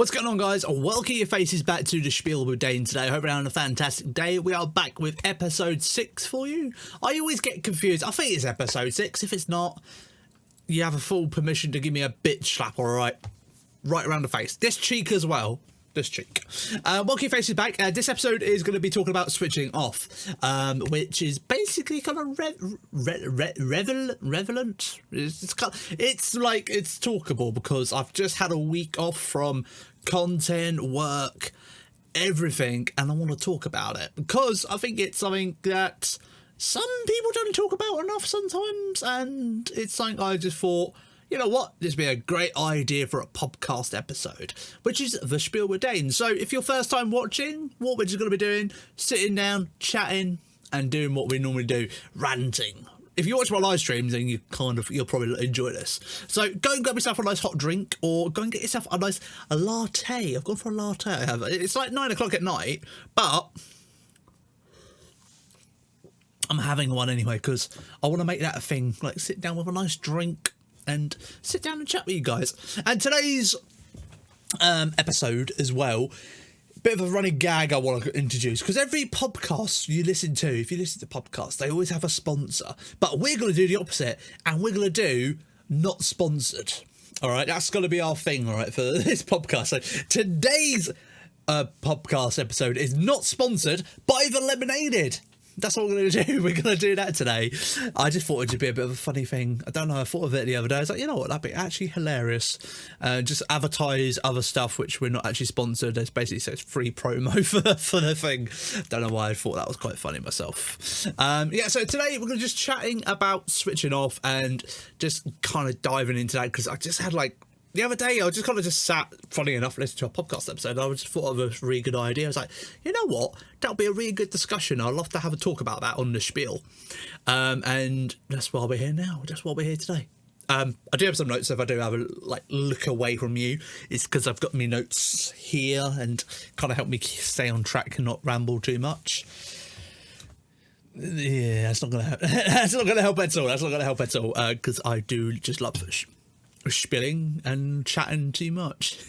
What's going on, guys? Welcome your faces back to the Spiel with Dane today. I hope you're having a fantastic day. We are back with episode 6 for you. I always get confused. I think it's episode 6. If it's not, you have a full permission to give me a bitch slap, alright? Right around the face. This cheek as well. This cheek. Welcome your faces back. This episode is going to be talking about switching off, which is basically kind of relevant. It's talkable because I've just had a week off from content, work, everything, and I want to talk about it because I think it's something that some people don't talk about enough sometimes, and it's something I just thought, you know what, this would be a great idea for a podcast episode, which is the Spiel with Dane. So if you're first time watching, what we're just going to be doing, sitting down, chatting, and doing what we normally do, ranting. If you watch my live streams, then you'll probably enjoy this. So go and grab yourself a nice hot drink, or go and get yourself a latte. I've gone for a latte. It's like 9 o'clock at night, but I'm having one anyway because I want to make that a thing. Like, sit down with a nice drink and sit down and chat with you guys. And today's episode as well, bit of a running gag I want to introduce, because every podcast you listen to, if you listen to podcasts, they always have a sponsor, but we're going to do the opposite, and we're going to do not sponsored. All right, that's going to be our thing, all right, for this podcast. So today's podcast episode is not sponsored by the Lemonaded. That's what we're going to do. We're going to do that today. I just thought it'd be a bit of a funny thing. I don't know. I thought of it the other day. I was like, you know what? That'd be actually hilarious. Just advertise other stuff which we're not actually sponsored. It's basically says free promo for the thing. Don't know why I thought that was quite funny myself. Yeah, so today we're going to just chatting about switching off and just kind of diving into that, because I just had the other day, I just kind of just sat, funny enough, listening to a podcast episode, and I just thought of a really good idea. I was like, you know what? That'll be a really good discussion. I'd love to have a talk about that on the Spiel. And that's why we're here now. That's why we're here today. I do have some notes, so if I do have a look away from you, it's because I've got my notes here and kind of help me stay on track and not ramble too much. Yeah, that's not going to help. That's not going to help at all. That's not going to help at all, because I do just love spilling and chatting too much.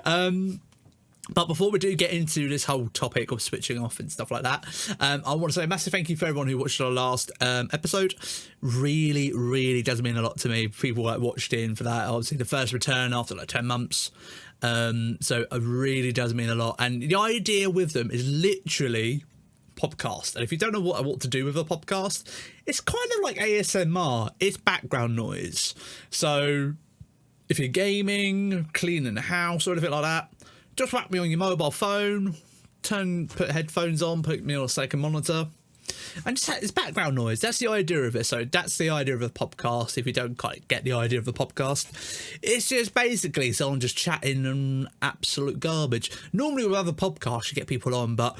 But before we do get into this whole topic of switching off and stuff like that, I want to say a massive thank you for everyone who watched our last episode. Really does mean a lot to me. People watched in for that. Obviously the first return after 10 months. So it really does mean a lot. And the idea with them is literally podcast. And if you don't know what to do with a podcast, it's kind of like ASMR. It's background noise. So if you're gaming, cleaning the house or anything like that, just whack me on your mobile phone, put headphones on, put me on a second monitor, and just it's background noise. That's the idea of it. So that's the idea of a podcast. If you don't quite get the idea of a podcast, it's just basically someone just chatting and absolute garbage. Normally with other podcasts you get people on, but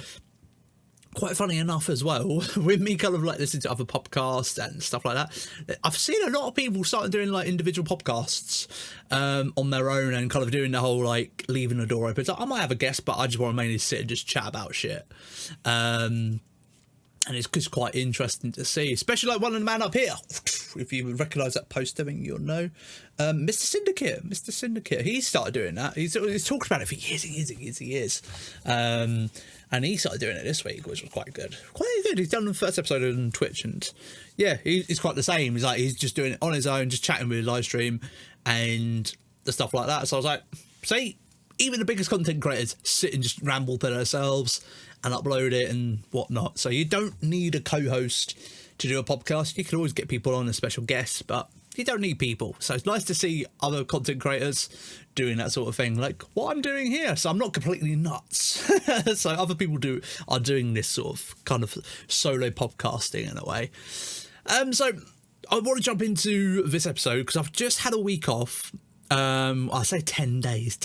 quite funny enough as well, with me kind of listening to other podcasts and stuff like that, I've seen a lot of people starting doing individual podcasts on their own and kind of doing the whole leaving the door open. So I might have a guest, but I just want to mainly sit and just chat about shit. And it's just quite interesting to see, especially one of the man up here. If you recognise that poster, then you'll know. Mr. Syndicate, he started doing that. He's talked about it for years. And he started doing it this week, which was quite good. He's done the first episode on Twitch, and yeah, he's quite the same. He's just doing it on his own, just chatting with his live stream and the stuff like that. So I was like, see, even the biggest content creators sit and just ramble to themselves and upload it and whatnot. So you don't need a co-host to do a podcast. You can always get people on as special guests, but you don't need people. So it's nice to see other content creators doing that sort of thing, like what I'm doing here. So I'm not completely nuts. So other people are doing this sort of kind of solo podcasting in a way. So I want to jump into this episode because I've just had a week off. I say 10 days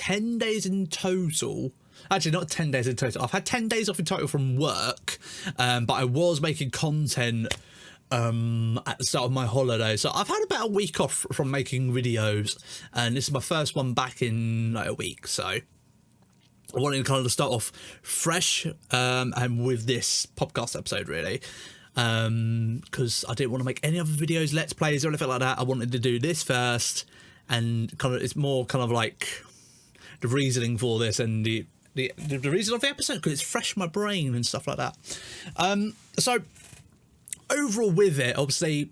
in total. Actually, not 10 days in total. I've had 10 days off in total from work, but I was making content at the start of my holiday. So I've had about a week off from making videos, and this is my first one back in a week. So I wanted to kind of start off fresh and with this podcast episode, really. Because I didn't want to make any other videos, let's plays or anything like that. I wanted to do this first, and kind of it's more kind of like the reasoning for this and the reason of the episode, because it's fresh in my brain and stuff like that. So overall with it, obviously,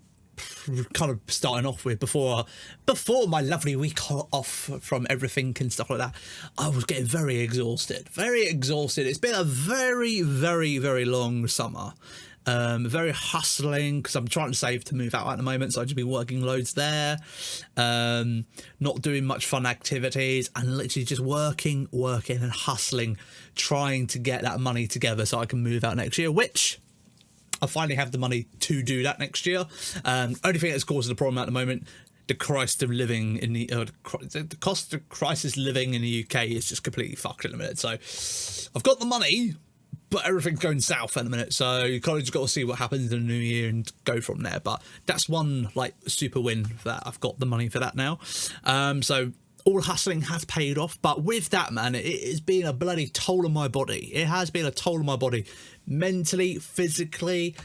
kind of starting off with before my lovely week off from everything and stuff like that, I was getting very exhausted. It's been a very, very, very long summer. Very hustling, because I'm trying to save to move out at the moment, so I've just been working loads there, not doing much fun activities, and literally just working and hustling, trying to get that money together so I can move out next year, which I finally have the money to do that next year. Only thing that's causing the problem at the moment, the cost of living in the cost of crisis living in the UK is just completely fucked in a minute. So I've got the money, but everything's going south at the minute, so you kind of just got to see what happens in the new year and go from there. But that's one like super win for that. I've got the money for that now. So all hustling has paid off, but with that, man, it has been a bloody toll on my body. It has been a toll on my body, mentally, physically,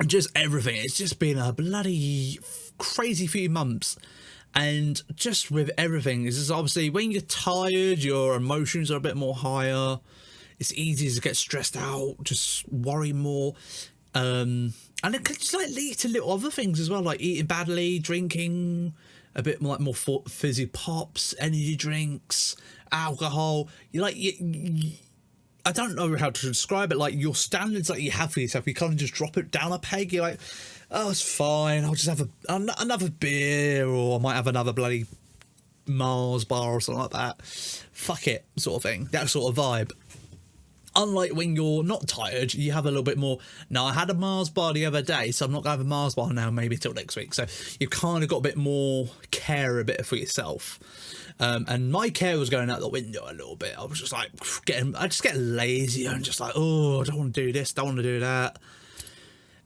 just everything. It's just been a bloody crazy few months. And just with everything, this is obviously when you're tired, your emotions are a bit more higher. It's easy to get stressed out, just worry more. And it can just like lead to little other things as well, like eating badly, drinking a bit more, like more fizzy pops, energy drinks, alcohol. I don't know how to describe it. Like your standards that you have for yourself, you kind of just drop it down a peg. You're like, oh, it's fine. I'll just have another beer, or I might have another bloody Mars bar or something like that. Fuck it, sort of thing. That sort of vibe. Unlike when you're not tired, you have a little bit more. Now, I had a Mars bar the other day, so I'm not going to have a Mars bar now, maybe till next week. So you've kind of got a bit more care a bit for yourself. And my care was going out the window a little bit. I was just like I just get lazy and just like, oh, I don't want to do this, don't want to do that.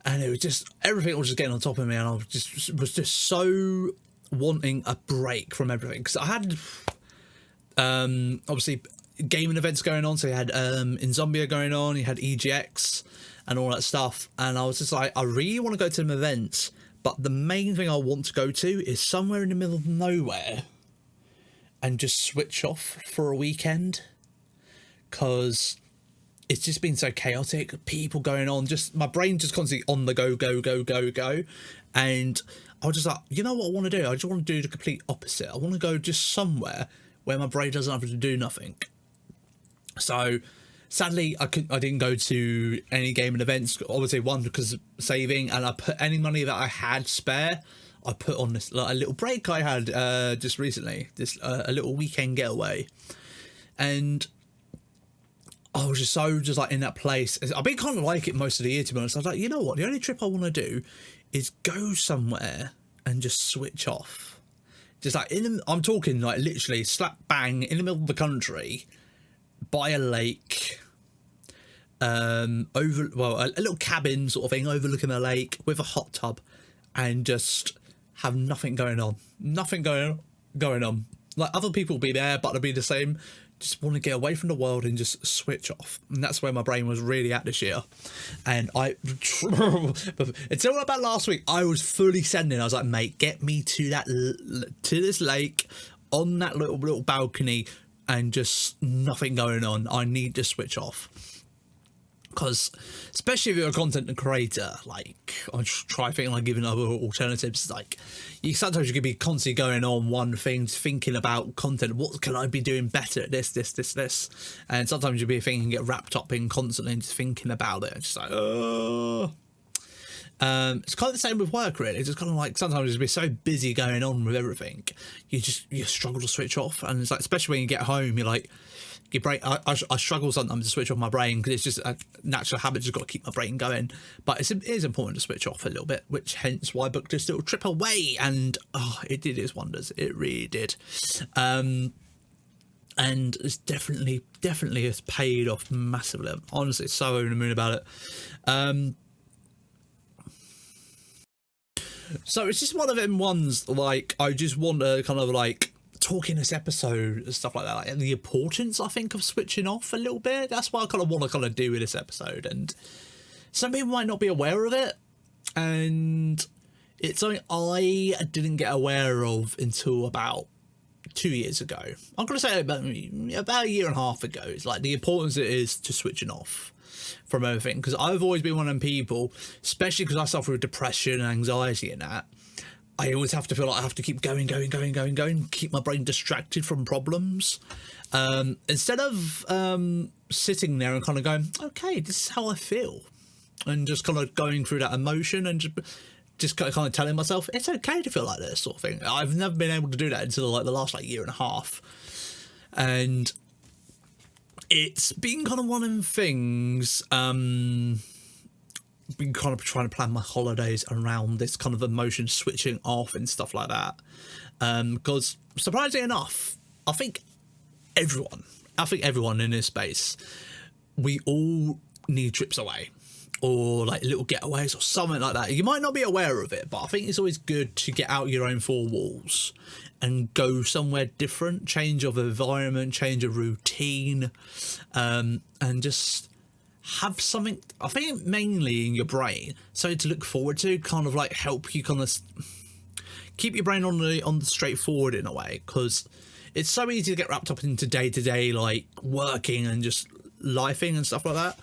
And it was just, everything was just getting on top of me, and I was just so wanting a break from everything. Because I had, obviously, gaming events going on. So you had Insomnia going on, you had EGX and all that stuff. And I was just like, I really want to go to some events, but the main thing I want to go to is somewhere in the middle of nowhere and just switch off for a weekend. Because it's just been so chaotic, people going on, just my brain just constantly on the go. And I was just like, you know what I want to do? I just want to do the complete opposite. I want to go just somewhere where my brain doesn't have to do nothing. So sadly, I didn't go to any gaming events. Obviously, one, because of saving, and I put any money that I had spare, I put on this like a little break I had just recently, a little weekend getaway. And I was just like in that place. I've been kind of like it most of the year, to be honest. I was like, you know what? The only trip I want to do is go somewhere and just switch off. Just like I'm talking like literally slap bang in the middle of the country, by a lake, a little cabin sort of thing overlooking a lake with a hot tub, and just have nothing going on. Like other people will be there, but they'll be the same. Just want to get away from the world and just switch off. And that's where my brain was really at this year. And until about last week, I was fully sending. I was like, mate, get me to this lake on that little balcony, and just nothing going on. I need to switch off. Because especially if you're a content creator, like I try thinking like giving other alternatives. Like sometimes you could be constantly going on one thing, thinking about content. What can I be doing better at this? And sometimes you'll be thinking, get wrapped up in constantly just thinking about it. It's just like, oh. It's kind of the same with work, really. It's just kind of like sometimes you'll be so busy going on with everything, you struggle to switch off. And it's like, especially when you get home, you're like, your brain. I struggle sometimes to switch off my brain, because it's just a natural habit. Just got to keep my brain going. But it is important to switch off a little bit, which hence why I booked this little trip away, and it did its wonders. It really did. And it's definitely has paid off massively. Honestly, so over the moon about it. So it's just one of them ones, like, I just want to kind of like talk in this episode and stuff like that, like, and the importance, I think, of switching off a little bit. That's what I kind of want to kind of do with this episode. And some people might not be aware of it, and it's something I didn't get aware of until about 2 years ago. I'm going to say about a year and a half ago. It's like the importance it is to switching off from everything, because I've always been one of them people, especially because I suffer with depression and anxiety and that. I always have to feel like I have to keep going, keep my brain distracted from problems. Instead of sitting there and kind of going, okay, this is how I feel, and just kind of going through that emotion and just kind of telling myself it's okay to feel like this sort of thing. I've never been able to do that until like the last like year and a half, and it's been kind of one of them things. Been kind of trying to plan my holidays around this kind of emotion switching off and stuff like that, because surprisingly enough, I think everyone in this space, we all need trips away, or like little getaways or something like that. You might not be aware of it, but I think it's always good to get out your own four walls and go somewhere different, change of environment, change of routine, and just have something, I think mainly in your brain, something to look forward to, kind of like help you kind of keep your brain on the straightforward in a way, because it's so easy to get wrapped up into day-to-day like working and just lifing and stuff like that,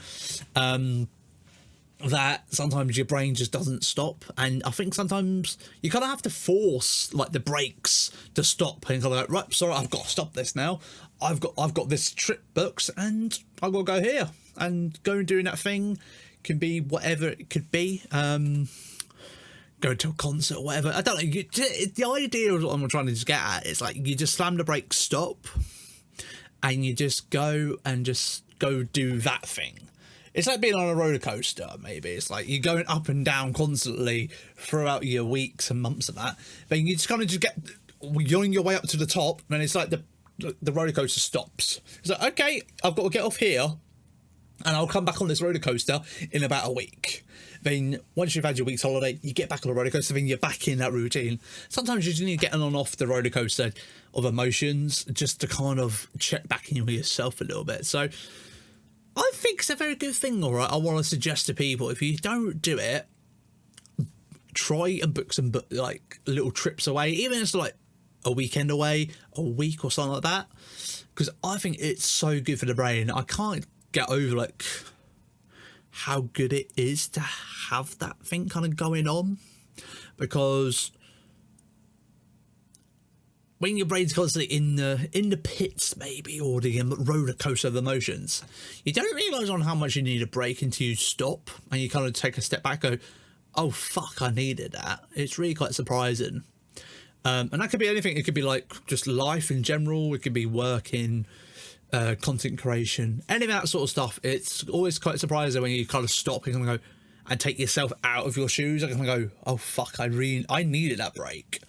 that sometimes your brain just doesn't stop. And I think sometimes you kind of have to force like the brakes to stop and kind of like, right, sorry, I've got to stop this now. I've got this trip booked and I've got to go here, and going and doing that thing can be whatever it could be. Go to a concert or whatever. I don't know. The idea of what I'm trying to just get at is like you just slam the brake, stop, and you just go do that thing. It's like being on a roller coaster, maybe. It's like you're going up and down constantly throughout your weeks and months and that. Then you just kind of you're on your way up to the top, and it's like the roller coaster stops. It's like, okay, I've got to get off here, and I'll come back on this roller coaster in about a week. Then once you've had your week's holiday, you get back on the roller coaster, then you're back in that routine. Sometimes you just need to get on and off the roller coaster of emotions just to kind of check back in with yourself a little bit. So I think it's a very good thing, all right? I want to suggest to people, if you don't do it, try and book some like little trips away, even if it's like a weekend away, a week or something like that, because I think it's so good for the brain. I can't get over like how good it is to have that thing kind of going on, because when your brain's constantly in the pits maybe, or the roller coaster of emotions, you don't realise on how much you need a break until you stop and you kind of take a step back, go, oh fuck, I needed that. It's really quite surprising. And that could be anything. It could be like just life in general, it could be working, content creation, any of that sort of stuff. It's always quite surprising when you kind of stop and go and take yourself out of your shoes. I can go, oh fuck, I needed that break.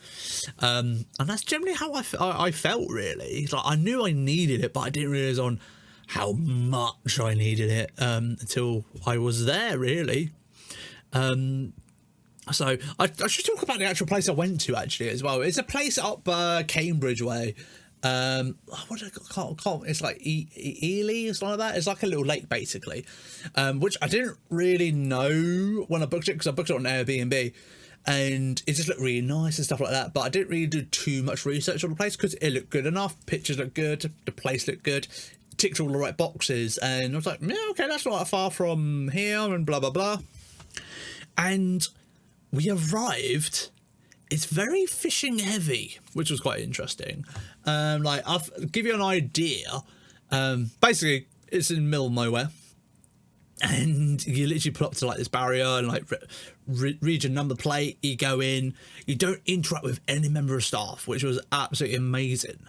And that's generally how I felt, really. Like I knew I needed it, but I didn't realise on how much I needed it until I was there, really. So I should talk about the actual place I went to actually as well. It's a place up Cambridge way. What I can't it's like Ely or something like that. It's like a little lake basically, which I didn't really know when I booked it, because I booked it on Airbnb and it just looked really nice and stuff like that, but I didn't really do too much research on the place because it looked good enough, pictures looked good, the place looked good, ticked all the right boxes, and I was like, yeah, okay, that's not that far from here and blah blah blah. And we arrived, it's very fishing heavy, which was quite interesting. Like I'll give you an idea. Basically it's in the middle of nowhere, and you literally pull up to like this barrier and like read your number plate, you go in, you don't interact with any member of staff, which was absolutely amazing.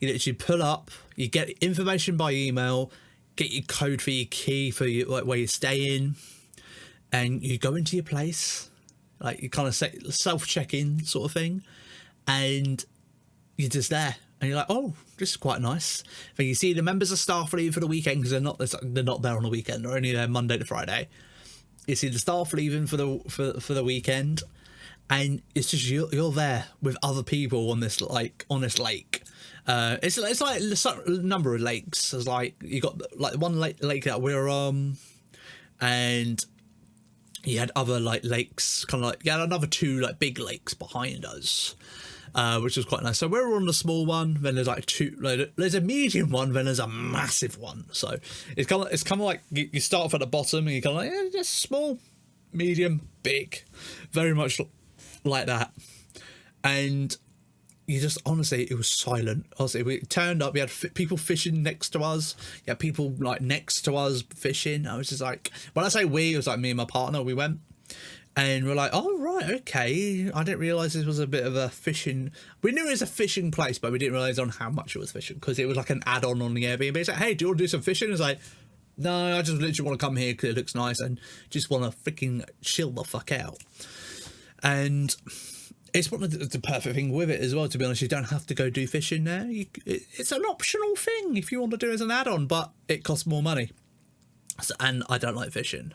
You literally pull up, you get information by email, get your code for your key for your, like where you're staying, and you go into your place, like you kind of self-check-in sort of thing, and you're just there and you're like, oh, this is quite nice. Then you see the members of staff leave for the weekend, because they're not there on the weekend, they're only there Monday to Friday. You see the staff leaving for the weekend, and it's just you're there with other people on this lake. It's like a number of lakes. There's like you got like one lake that we're on, and you had other like lakes, kind of like you had another two like big lakes behind us. which was quite nice. So we're on the small one, then there's like there's a medium one, then there's a massive one. So it's kind of like you start off at the bottom and you're kind of like, yeah, just small, medium, big, very much like that. And you just, honestly, it was silent. Honestly, we turned up, we had people fishing next to us. You had people like next to us fishing. I was just like, when I say we, it was like me and my partner, we went. And we're like, oh, right, okay. I didn't realise this was a bit of a fishing... We knew it was a fishing place, but we didn't realise on how much it was fishing, because it was like an add-on on the Airbnb. It's like, hey, do you want to do some fishing? It's like, no, I just literally want to come here because it looks nice and just want to freaking chill the fuck out. And it's one of the perfect thing with it as well, to be honest. You don't have to go do fishing there. It's an optional thing if you want to do it as an add-on, but it costs more money. And I don't like fishing.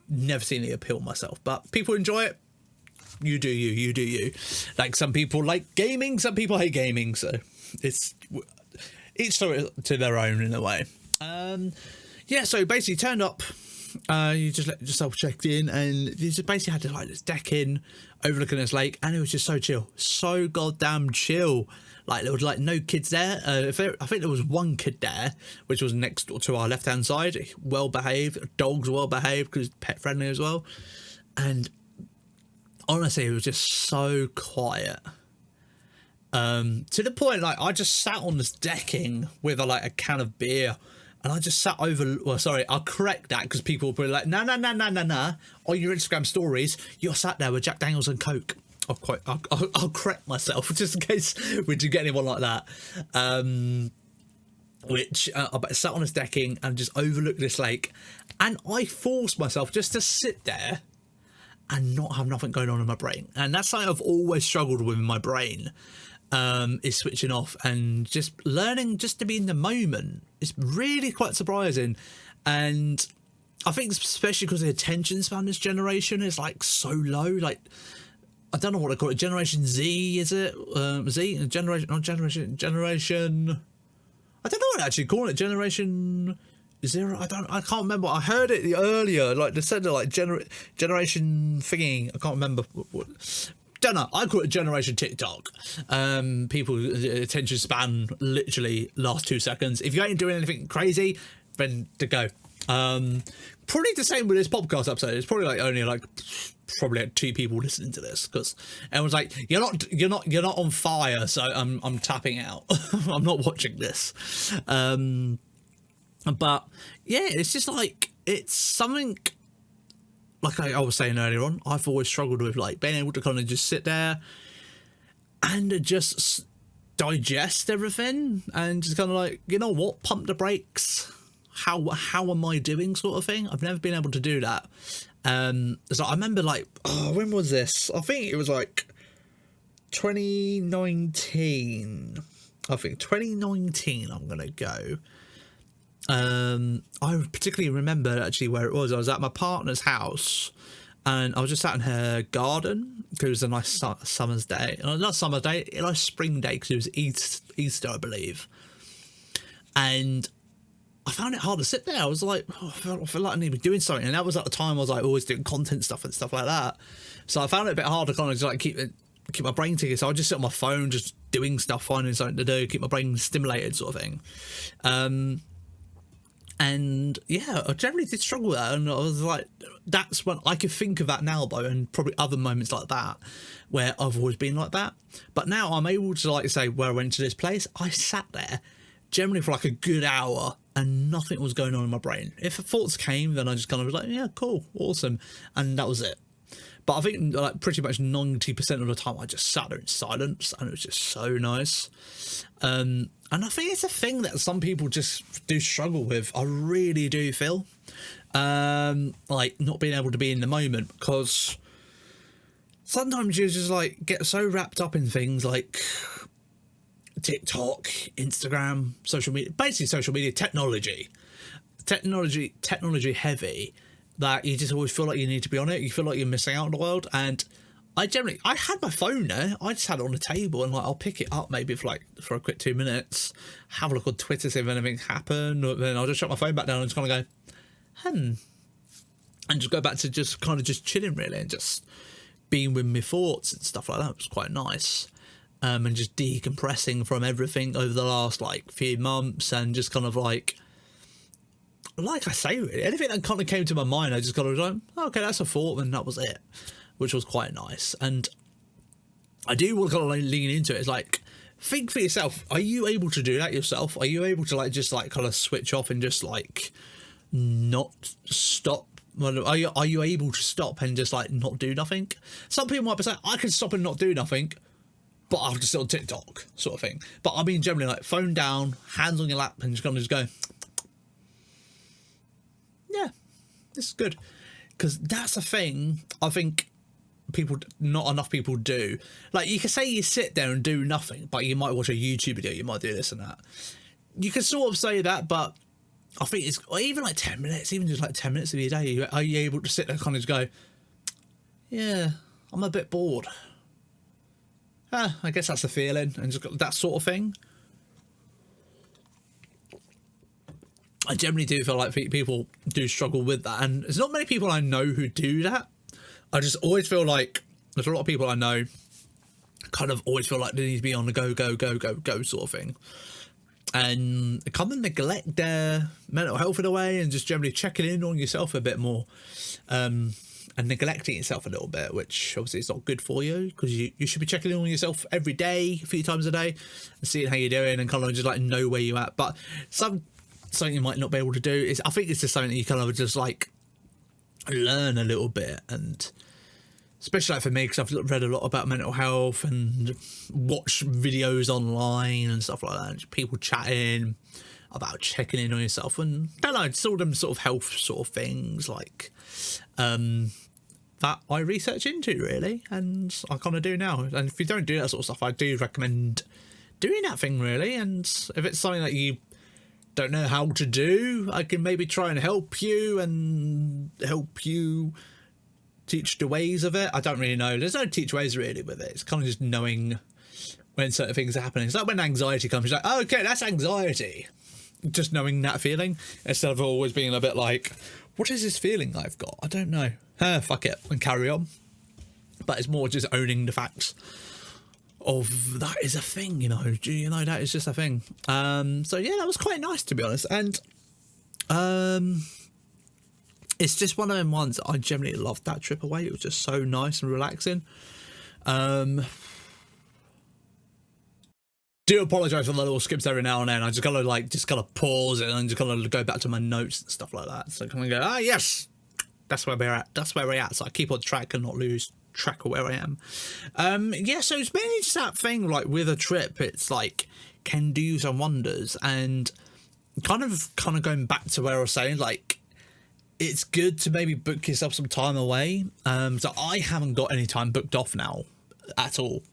Never seen the appeal myself, but people enjoy it. You do you. Like, some people like gaming, some people hate gaming, so it's each to their own in a way. Yeah, so basically turned up, you just let yourself checked in, and you just basically had to like this deck in overlooking this lake, and it was just so chill, so goddamn chill. Like, there was like no kids there. I think there was one kid there, which was next door to our left hand side. Well behaved, dogs well behaved because pet friendly as well. And honestly, it was just so quiet. To the point, like, I just sat on this decking with a can of beer, and I just sat over. Well, sorry, I'll correct that because people will be like, no. On your Instagram stories, you're sat there with Jack Daniels and Coke. I'll correct myself just in case we do get anyone like that. I sat on this decking and just overlooked this lake, and I forced myself just to sit there and not have nothing going on in my brain. And that's something I've always struggled with in my brain, is switching off and just learning just to be in the moment. It's really quite surprising. And I think especially because the attention span this generation is like so low. Like, I don't know what they call it. Generation Z, is it? Generation. I don't know what they actually call it. Generation Zero. I can't remember. I heard it earlier. Like, they said like generation thingy. I can't remember. Don't know. I call it Generation TikTok. People's attention span literally last 2 seconds. If you ain't doing anything crazy, then to go. Probably the same with this podcast episode. It's probably like only like probably 2 people listening to this, because everyone's like, you're not on fire, so I'm tapping out. I'm not watching this. But yeah, it's just like, it's something like I was saying earlier on, I've always struggled with, like, being able to kind of just sit there and just digest everything and just kind of like, you know what, pump the brakes. How am I doing, sort of thing. I've never been able to do that. So I remember, like, when was this? I think it was like 2019. I think 2019 I'm gonna go. I particularly remember actually where it was. I was at my partner's house, and I was just sat in her garden because it was a nice summer's day. Not summer day, a nice spring day, because it was Easter, I believe. And I found it hard to sit there. I was like, I feel like I need to be doing something. And that was at the time I was like always doing content stuff and stuff like that. So I found it a bit hard to kind of just like keep my brain ticking. So I just sit on my phone, just doing stuff, finding something to do, keep my brain stimulated, sort of thing. And yeah, I generally did struggle with that. And I was like, that's when I could think of that now, though, and probably other moments like that where I've always been like that. But now I'm able to, like, say, where I went to this place, I sat there generally for like a good hour and nothing was going on in my brain. If thoughts came, then I just kind of was like, yeah, cool, awesome. And that was it. But I think like pretty much 90% of the time I just sat there in silence, and it was just so nice. And I think it's a thing that some people just do struggle with. I really do feel. Like, not being able to be in the moment, because sometimes you just like get so wrapped up in things like TikTok, Instagram, social media, basically social media, technology heavy, that you just always feel like you need to be on it. You feel like you're missing out on the world. And I had my phone there. I just had it on the table, and like, I'll pick it up maybe for a quick 2 minutes, have a look on Twitter, see if anything happened, or then I'll just shut my phone back down and just kind of go, and just go back to just kind of just chilling, really, and just being with my thoughts and stuff like that. It was quite nice. And just decompressing from everything over the last like few months, and just kind of like I say, really, anything that kind of came to my mind, I just kind of go, oh, okay, that's a thought, and that was it, which was quite nice. And I do want to kind of lean into it. It's like, think for yourself. Are you able to do that yourself? Are you able to like just like kind of switch off and just like not stop? Well, are you able to stop and just like not do nothing? Some people might be saying, I can stop and not do nothing, but I'm just on TikTok, sort of thing. But I mean, generally, like phone down, hands on your lap, and just kind of just go, yeah, this is good. Because that's a thing I think not enough people do. Like, you can say you sit there and do nothing, but you might watch a YouTube video, you might do this and that. You can sort of say that, but I think it's even like 10 minutes, even just like 10 minutes of your day. Are you able to sit there and kind of just go, yeah, I'm a bit bored. I guess that's the feeling, and just got that sort of thing. I generally do feel like people do struggle with that, and there's not many people I know who do that. I just always feel like there's a lot of people I know kind of always feel like they need to be on the go sort of thing, and kind of neglect their mental health in a way, and just generally checking in on yourself a bit more, and neglecting yourself a little bit, which obviously is not good for you, because you should be checking in on yourself every day, a few times a day, and seeing how you're doing, and kind of just like know where you're at. But something you might not be able to do is, I think it's just something that you kind of just like learn a little bit. And especially like for me, because I've read a lot about mental health and watched videos online and stuff like that, and people chatting about checking in on yourself, and I don't know, it's all them sort of health sort of things like that I research into, really, and I kind of do now. And if you don't do that sort of stuff, I do recommend doing that thing, really. And if it's something that you don't know how to do, I can maybe try and help you teach the ways of it. I don't really know. There's no teach ways really with it. It's kind of just knowing when certain things are happening. It's like when anxiety comes, you're like, oh, okay, that's anxiety. Just knowing that feeling, instead of always being a bit like, what is this feeling I've got? I don't know. Fuck it, and carry on. But it's more just owning the facts of that is a thing, that is just a thing. So yeah, that was quite nice, to be honest. And it's just one of them ones that I generally loved. That trip away, it was just so nice and relaxing. Do apologise for the little skips every now and then. I just gotta pause it and just gotta go back to my notes and stuff like that. So I kind of go, yes, that's where we're at. That's where we're at. So I keep on track and not lose track of where I am. Yeah, so it's mainly just that thing, like with a trip, it's like can do some wonders. And kind of going back to where I was saying, like, it's good to maybe book yourself some time away. So I haven't got any time booked off now at all,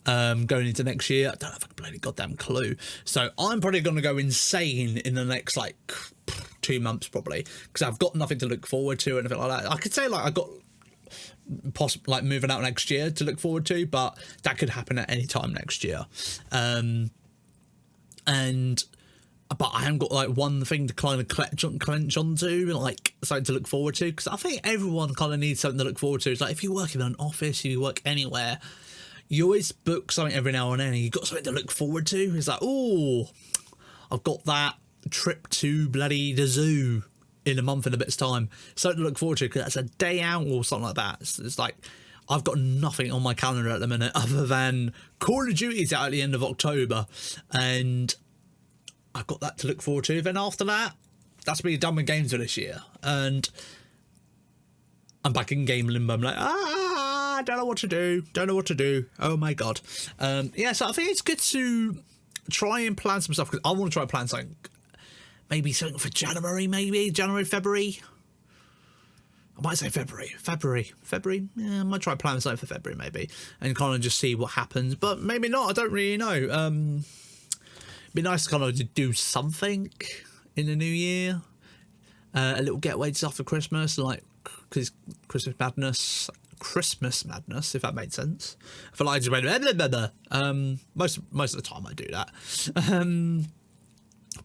going into next year. I don't have a bloody goddamn clue. So I'm probably going to go insane in the next like 2 months, probably, because I've got nothing to look forward to or anything like that. I could say like I got possibly like moving out next year to look forward to, but that could happen at any time next year. But I haven't got like one thing to kind of clench onto, and like something to look forward to, because I think everyone kind of needs something to look forward to. It's like if you work in an office, you work anywhere, you always book something every now and then, and you've got something to look forward to. It's like, oh, I've got that trip to bloody the zoo in a month and a bit's time, something to look forward to, because that's a day out or something like that. It's like I've got nothing on my calendar at the minute other than Call of Duty's out at the end of October, and I've got that to look forward to. Then after that, that's me done with games for this year, and I'm back in game limbo. I'm like, I don't know what to do. Oh my god. Yeah, so I think it's good to try and plan some stuff, because I want to try and plan something. Maybe something for January, February. I might say February. Yeah, I might try and plan something for February, maybe, and kind of just see what happens. But maybe not. I don't really know. Be nice to kind of do something in the new year. A little getaway just after Christmas, like, because Christmas madness, if that made sense. I feel like I just went blah, blah, blah. Most of the time I do that.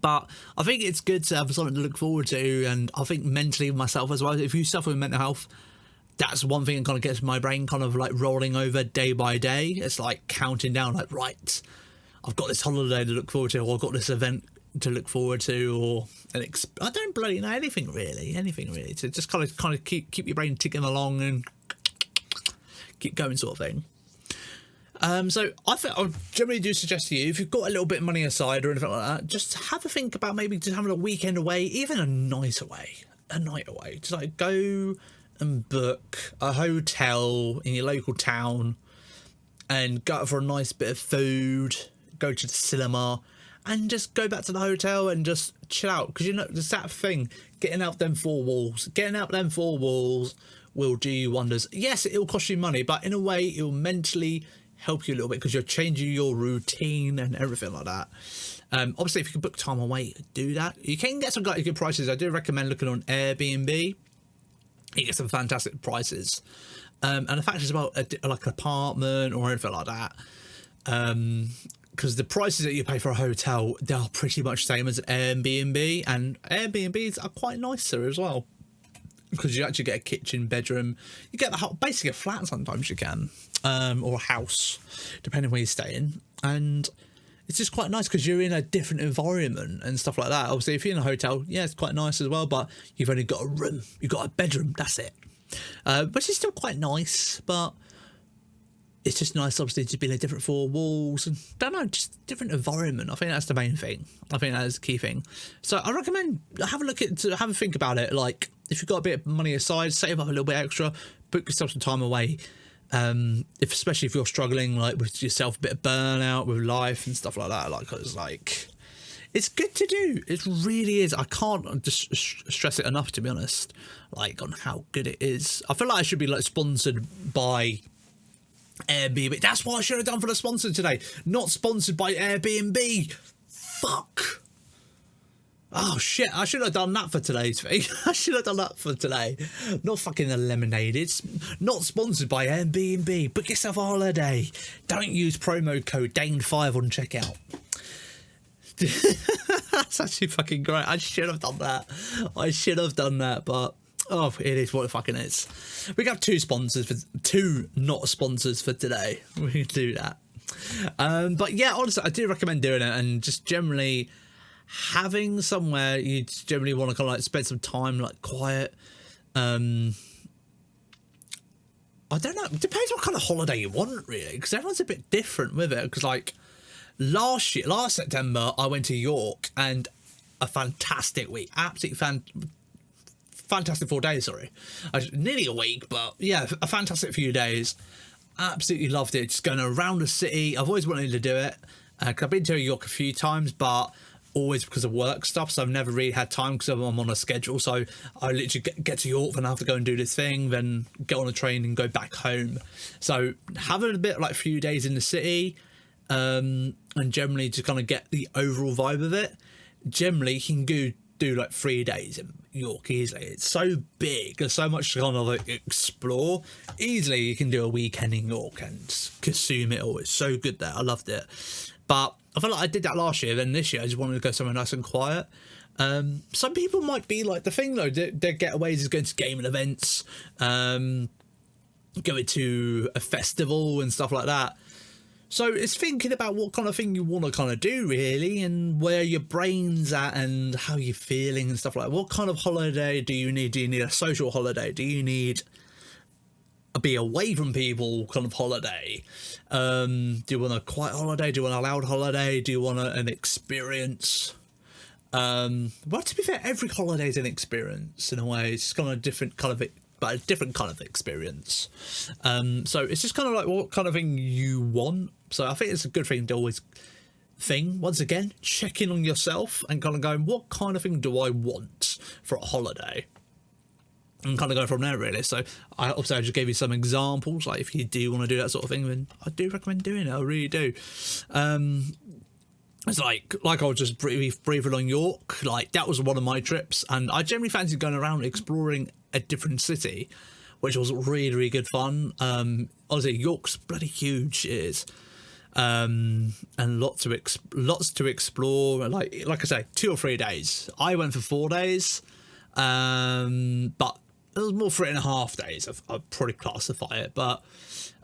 But I think it's good to have something to look forward to, and I think mentally myself as well. If you suffer with mental health, that's one thing that kind of gets my brain kind of like rolling over day by day. It's like counting down, like, right, I've got this holiday to look forward to, or I've got this event to look forward to, or I don't bloody know anything really to just kind of keep your brain ticking along and keep going, sort of thing. So I generally do suggest to you, if you've got a little bit of money aside or anything like that, just have a think about maybe just having a weekend away, even a night away. Just like go and book a hotel in your local town and go out for a nice bit of food, go to the cinema, and just go back to the hotel and just chill out. Because, you know, there's that thing, getting out them four walls will do you wonders. Yes, it'll cost you money, but in a way it'll mentally help you a little bit because you're changing your routine and everything like that. Obviously, if you can book time away, do that. You can get some quite good prices. I do recommend looking on Airbnb. You get some fantastic prices. And the fact is about like an apartment or anything like that. Because the prices that you pay for a hotel, they are pretty much the same as Airbnb. And Airbnbs are quite nicer as well. Because you actually get a kitchen, bedroom. You get the whole, basically a flat sometimes you can. Or a house, depending where you're staying. And it's just quite nice because you're in a different environment and stuff like that. Obviously, if you're in a hotel, yeah, it's quite nice as well, but you've only got a room, you've got a bedroom, that's it. Which is still quite nice, but it's just nice, obviously, to be in a different four walls and, don't know, just different environment. I think that's the main thing. I think that is the key thing. So I recommend have a think about it. Like, if you've got a bit of money aside, save up a little bit extra, book yourself some time away. Especially if you're struggling like with yourself, a bit of burnout with life and stuff like that, it's good to do. It really is. I can't just stress it enough, to be honest, like on how good it is. I feel like I should be like sponsored by Airbnb. That's what I should have done for the sponsor today. Not sponsored by Airbnb. Fuck. Oh shit, I should have done that for today's thing. I should have done that for today. Not fucking a lemonade. It's not sponsored by Airbnb. Book yourself a holiday. Don't use promo code Dane5 on checkout. That's actually fucking great. I should have done that. But oh, it is what it fucking is. We got two not sponsors for today. We can do that. But yeah, honestly, I do recommend doing it, and just generally having somewhere you generally want to kind of like spend some time like quiet. I don't know, it depends what kind of holiday you want really, because everyone's a bit different with it. Because like last September I went to York, and a fantastic week, absolutely fantastic 4 days, nearly a week, but yeah, a fantastic few days. Absolutely loved it, just going around the city. I've always wanted to do it, because I've been to York a few times, but always because of work stuff, so I've never really had time because I'm on a schedule. So I literally get to York, then I have to go and do this thing, then get on a train and go back home. So having a bit like a few days in the city, and generally to kind of get the overall vibe of it. Generally you can do like 3 days in York easily. It's so big, there's so much to kind of like explore. Easily you can do a weekend in York and consume it all. It's so good there. I loved it. But I feel like I did that last year, then this year I just wanted to go somewhere nice and quiet. Some people might be like, the thing though, their getaways is going to gaming events, going to a festival and stuff like that. So it's thinking about what kind of thing you want to kind of do really, and where your brain's at and how you're feeling and stuff like that. What kind of holiday do you need? Do you need a social holiday? Do you need a be away from people kind of holiday? Do you want a quiet holiday? Do you want a loud holiday? Do you want an experience? Well, to be fair, every holiday is an experience in a way. It's kind of a different kind of experience. So it's just kind of like what kind of thing you want. So I think it's a good thing to always once again, check in on yourself and kind of going, what kind of thing do I want for a holiday? And kind of go from there really. So I just gave you some examples, like if you do want to do that sort of thing, then I do recommend doing it. I really do. It's like I was just breathing on York, like that was one of my trips, and I generally fancied going around exploring a different city, which was really, really good fun. Honestly, York's bloody huge, it is. And lots to explore. Like I say, 2 or 3 days. I went for 4 days, but was more 3.5 days. I'd probably classify it, but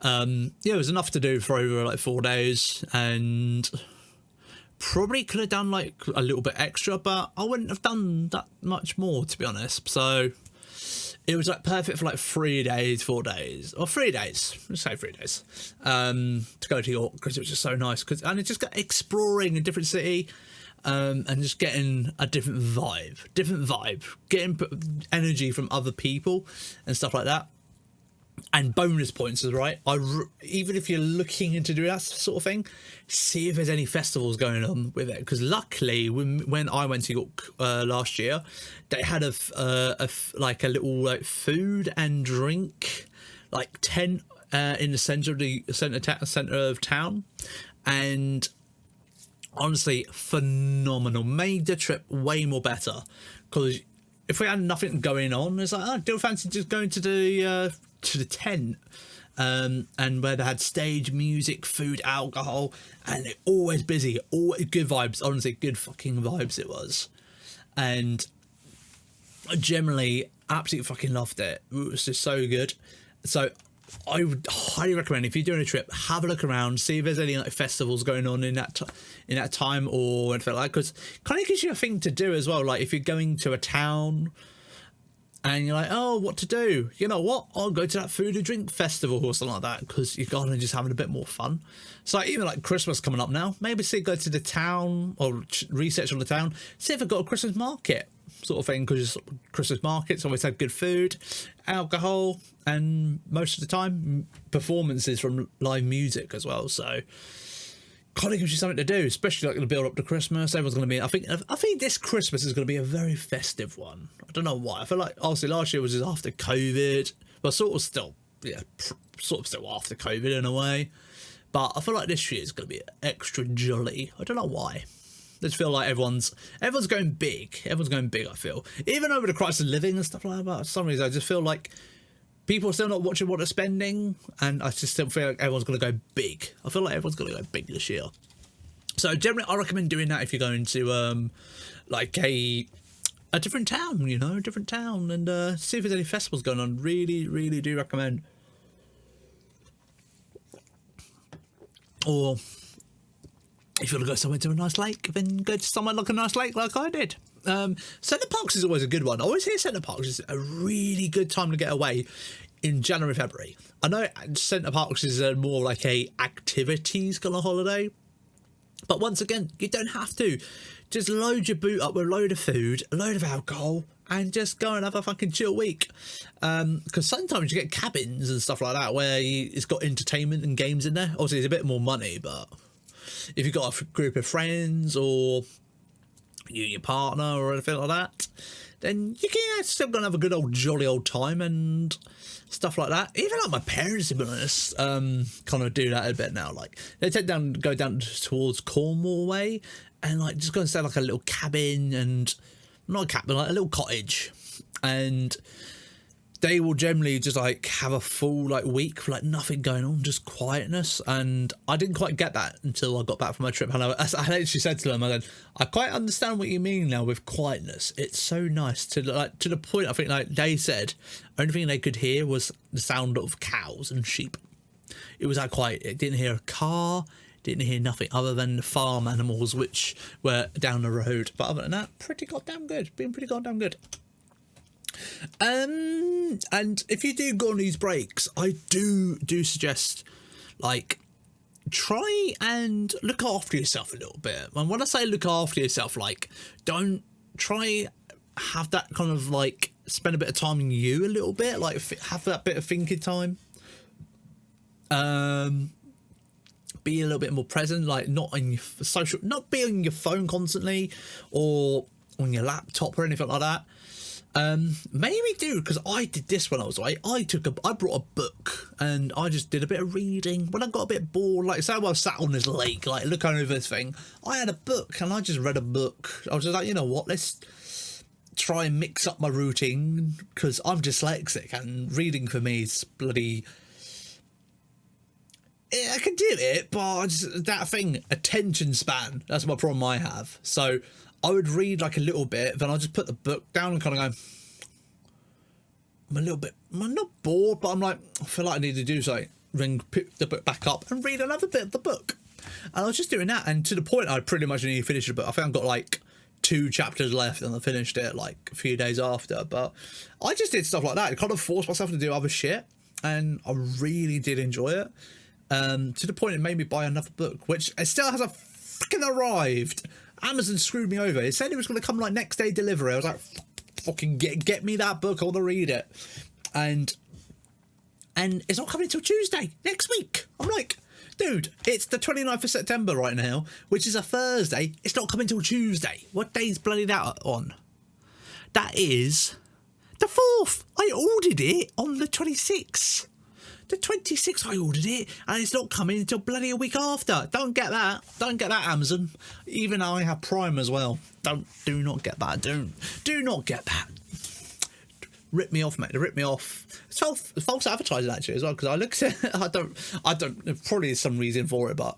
yeah, it was enough to do for over like 4 days, and probably could have done like a little bit extra, but I wouldn't have done that much more, to be honest. So it was like perfect for like 3 days, 4 days, or 3 days. Let's say 3 days to go to York, because it was just so nice. And it just got exploring a different city. And just getting a different vibe, getting energy from other people and stuff like that, and bonus points is right. Even if you're looking into doing that sort of thing, see if there's any festivals going on with it, because luckily when I went to York last year, they had a little like food and drink like tent in the center of town, and honestly phenomenal. Made the trip way more better, because if we had nothing going on, it's like, oh, do you fancy just going to the tent, and where they had stage music, food, alcohol, and they're always busy, always good vibes. Honestly, good fucking vibes it was, and I generally absolutely fucking loved it. It was just so good. So I would highly recommend, if you're doing a trip, have a look around, see if there's any like festivals going on in that time or anything like that, because kind of gives you a thing to do as well. Like if you're going to a town and you're like, oh, what to do? You know what? I'll go to that food and drink festival or something like that, because you're kind of just having a bit more fun. So like, even like Christmas coming up now, maybe go to the town or research on the town, see if they've got a Christmas market sort of thing, because Christmas markets always have good food, alcohol, and most of the time performances from live music as well. So kind of gives you something to do, especially like the build up to Christmas. Everyone's going to be, I think this Christmas is going to be a very festive one. I don't know why. I feel like obviously last year was just after COVID, but sort of still after COVID in a way. But I feel like this year is going to be extra jolly. I don't know why. I just feel like everyone's going big. Everyone's going big, I feel. Even over the crisis of living and stuff like that, for some reason I just feel like people are still not watching what they're spending, and I just still feel like everyone's going to go big. I feel like everyone's going to go big this year. So generally I recommend doing that if you're going to like a different town, and see if there's any festivals going on. Really, really do recommend. Or if you want to go somewhere to a nice lake, then go to somewhere like a nice lake like I did. Centre Parks is always a good one. I always hear Centre Parks is a really good time to get away in January, February. I know Centre Parks is more like a activities kind of holiday, but once again, you don't have to. Just load your boot up with a load of food, a load of alcohol, and just go and have a fucking chill week. Because sometimes you get cabins and stuff like that where it's got entertainment and games in there. Obviously, it's a bit more money, but if you've got a group of friends or you and your partner or anything like that, then you can still gonna have a good old jolly old time and stuff like that. Even like my parents, to be honest, kind of do that a bit now. Like they go down towards Cornwall way, and like just go and stay like a little cabin, and not a cabin, like a little cottage, and they will generally just like have a full like week with like nothing going on, just quietness. And I didn't quite get that until I got back from my trip, and I actually said to them, I said, I quite understand what you mean now with quietness. It's so nice to the point. I think like they said only thing they could hear was the sound of cows and sheep. It was that quiet. It didn't hear a car, didn't hear nothing other than the farm animals which were down the road. But other than that, pretty goddamn good. Been pretty goddamn good. And if you do go on these breaks, I do suggest like try and look after yourself a little bit. And when I say look after yourself, like don't try have that kind of like spend a bit of time on you a little bit, like have that bit of thinking time. Be a little bit more present, like not on your social, not be on your phone constantly or on your laptop or anything like that. Maybe do, because I did this when I was away. I brought a book and I just did a bit of reading. When I got a bit bored, like say I was sat on this lake, like looking over this thing, I had a book and I just read a book. I was just like, you know what, let's try and mix up my routine, because I'm dyslexic and reading for me is bloody... I can do it, but that thing, attention span, that's my problem I have. So I would read like a little bit, then I'll just put the book down and kind of go, I'm a little bit, I'm not bored, but I'm like, I feel like I need to do something. Then pick the book back up and read another bit of the book. And I was just doing that, and to the point I pretty much need to finish the book. I think I've got like 2 chapters left, and I finished it like a few days after. But I just did stuff like that. I kind of forced myself to do other shit, and I really did enjoy it. To the point it made me buy another book, which it still hasn't fucking arrived. Amazon screwed me over. It said it was going to come like next day delivery. I was like, fucking get me that book. I want to read it. And it's not coming until Tuesday next week. I'm like, dude, it's the 29th of September right now, which is a Thursday. It's not coming till Tuesday. What day's bloody that on? That is the 4th. I ordered it on the 26th. The 26th I ordered it, and it's not coming until bloody a week after. Don't get that. Don't get that, Amazon. Even though I have Prime as well. Do not get that. Do not get that. Rip me off, mate. They rip me off. It's false advertising actually as well, because I looked at it, I don't there probably is some reason for it, but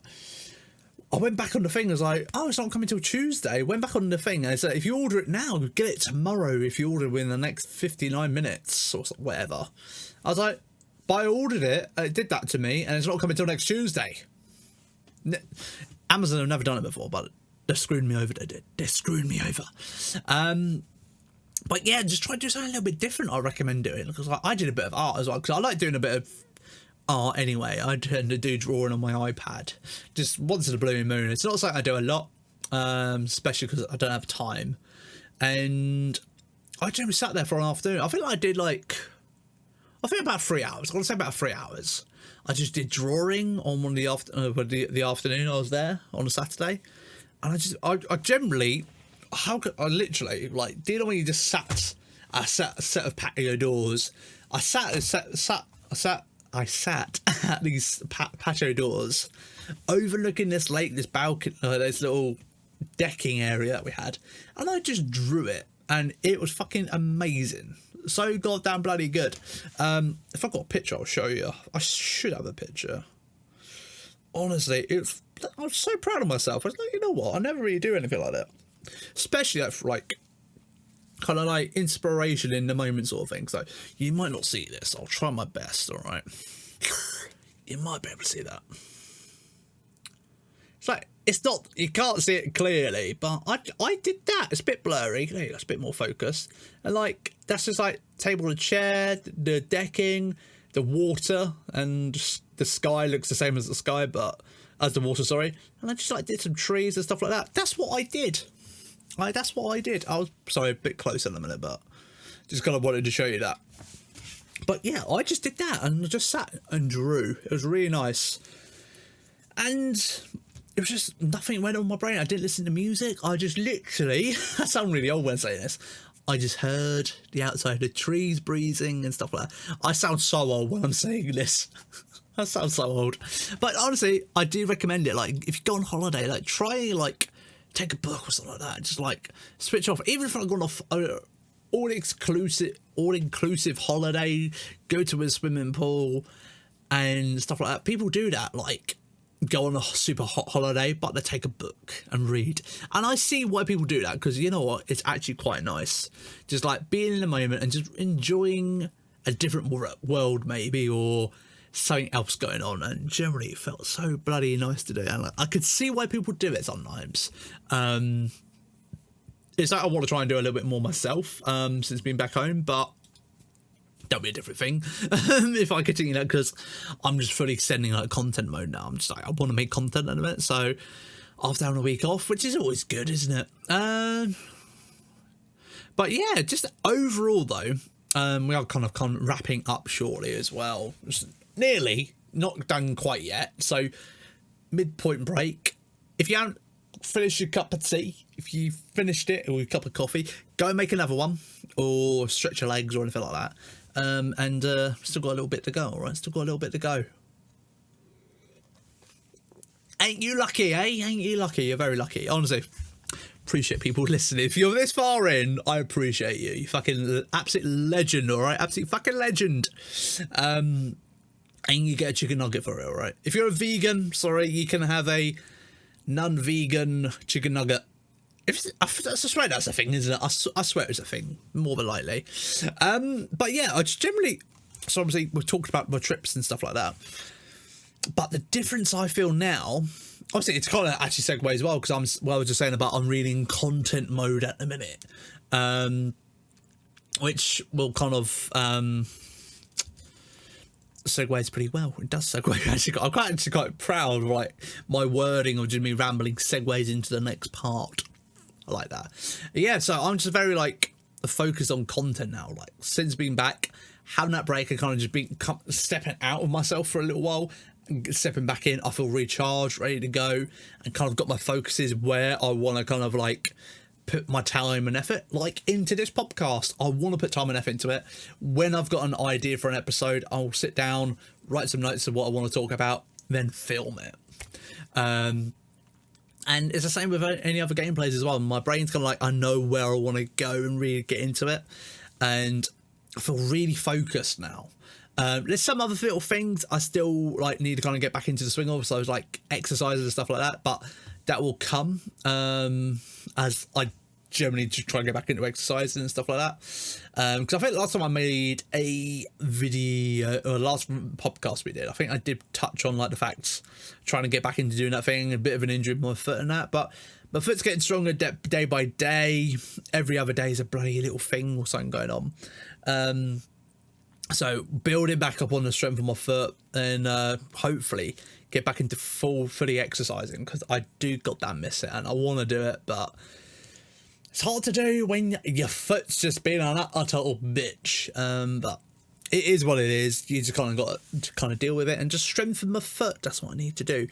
I went back on the thing. I was like, oh, it's not coming till Tuesday. Went back on the thing, and it said if you order it now, you get it tomorrow if you order it within the next 59 minutes or whatever. I was like, but I ordered it, and it did that to me, and it's not coming till next Tuesday. Amazon have never done it before, but they're screwing me over. They did. They're screwing me over. But yeah, just try to do something a little bit different. I recommend doing, because I did a bit of art as well, because I like doing a bit of art anyway. I tend to do drawing on my iPad just once in a blue moon. It's not something I do a lot, especially because I don't have time. And I generally sat there for an afternoon. I think I did about 3 hours. I want to say about 3 hours. I just did drawing on one of the afternoon I was there on a Saturday, and I generally. I literally, like, do you know when you just sat a set of patio doors? I sat at these patio doors, overlooking this lake, this balcony, this little decking area that we had, and I just drew it, and it was fucking amazing. So goddamn bloody good. If I've got a picture, I'll show you. I should have a picture. Honestly, I was so proud of myself. I was like, you know what? I never really do anything like that. Especially like kind of like inspiration in the moment sort of thing. So you might not see this. I'll try my best. All right, you might be able to see that. It's like it's not. You can't see it clearly, but I did that. It's a bit blurry. It's a bit more focused. And like that's just like table and chair, the decking, the water, and the sky looks the same as the sky, but as the water. Sorry. And I just like did some trees and stuff like that. That's what I did. That's what I did. I was sorry, a bit closer in a minute, but just kind of wanted to show you that. But yeah, I just did that and I just sat and drew. It was really nice, and it was just nothing went on my brain. I didn't listen to music. I just literally, I sound really old when saying this. I just heard the outside, the trees breezing and stuff like that. I sound so old when I'm saying this. I sound so old, but honestly, I do recommend it. Like, if you go on holiday, like try like. Take a book or something like that, just like switch off. Even if I've gone off all inclusive holiday, go to a swimming pool and stuff like that. People do that, like go on a super hot holiday, but they take a book and read. And I see why people do that, because you know what, it's actually quite nice, just like being in the moment and just enjoying a different world maybe, or something else going on. And generally it felt so bloody nice to do, and like, I could see why people do it sometimes. It's like I want to try and do a little bit more myself since being back home, but that'll be a different thing if I continue that, because I'm just fully sending like content mode now. I'm just like, I want to make content in a minute, so after having a week off, which is always good, isn't it? But yeah, just overall though, we are kind of wrapping up shortly as well. Just nearly, not done quite yet. So midpoint break. If you haven't finished your cup of tea, if you finished it, or your cup of coffee, go and make another one, or stretch your legs or anything like that. And still got a little bit to go. All right, still got a little bit to go. Ain't you lucky, eh? Ain't you lucky? You're very lucky. Honestly, appreciate people listening. If you're this far in, I appreciate you. You fucking absolute legend, all right? Absolute fucking legend. And you get a chicken nugget for it, all right? If you're a vegan, sorry, you can have a non-vegan chicken nugget. I swear that's a thing, isn't it? I swear it's a thing, more than likely. But yeah, I just generally. So obviously we've talked about my trips and stuff like that. But the difference I feel now, obviously it's kind of actually segue as well, because I was just saying about I'm really in content mode at the minute, which will kind of segues pretty well. It does segue. Actually, I'm quite proud of like my wording of just me rambling segues into the next part. I like that. Yeah, so I'm just very like focused on content now. Like since being back, having that break, I kind of just been stepping out of myself for a little while, stepping back in. I feel recharged, ready to go, and kind of got my focuses where I want to kind of like put my time and effort, like into this podcast. I want to put time and effort into it. When I've got an idea for an episode, I'll sit down, write some notes of what I want to talk about, then film it. And it's the same with any other gameplays as well. My brain's kind of like, I know where I want to go and really get into it, and I feel really focused now. There's some other little things I still like need to kind of get back into the swing of, so like exercises and stuff like that, but that will come as I generally just try and get back into exercise and stuff like that. Because I think last time I made a video, or last podcast we did, I think I did touch on like the facts, trying to get back into doing that thing, a bit of an injury with my foot and that, but my foot's getting stronger day by day. Every other day is a bloody little thing or something going on. So building back up on the strength of my foot, and hopefully get back into fully exercising, because I do goddamn miss it and I want to do it, but it's hard to do when your foot's just being an utter little bitch. But it is what it is. You just kind of got to kind of deal with it and just strengthen my foot. That's what I need to do.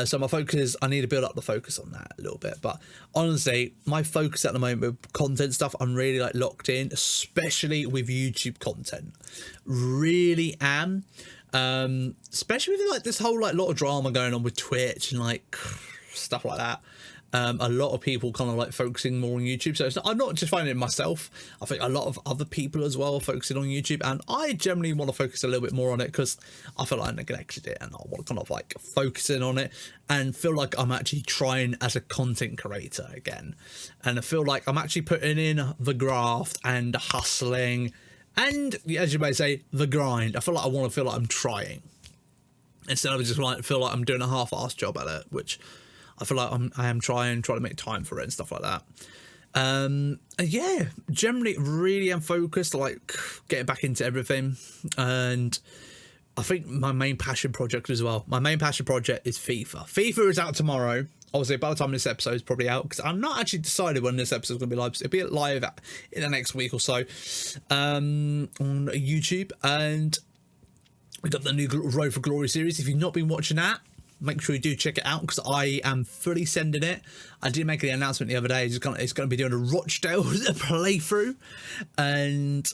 So my focus is, I need to build up the focus on that a little bit. But honestly, my focus at the moment with content stuff, I'm really like locked in, especially with YouTube content. Really am. Especially with like this whole like lot of drama going on with Twitch and like stuff like that. A lot of people kind of like focusing more on YouTube, so I'm not just finding it myself. I think a lot of other people as well are focusing on YouTube, and I generally want to focus a little bit more on it because I feel like I neglected it, and I want to kind of like focus in on it and feel like I'm actually trying as a content creator again, and I feel like I'm actually putting in the graft and hustling, and as you may say, the grind. I feel like I want to feel like I'm trying instead of just like feel like I'm doing a half-assed job at it, which I feel like I am trying to make time for it and stuff like that. And yeah, generally really am focused, like getting back into everything. And I think my main passion project as well. My main passion project is FIFA. FIFA is out tomorrow. Obviously, by the time this episode is probably out, because I'm not actually decided when this episode is going to be live. So it'll be live in the next week or so on YouTube. And we got the new Road for Glory series. If you've not been watching that, make sure you do check it out, because I am fully sending it. I did make the announcement the other day. It's going to be doing a Rochdale playthrough, and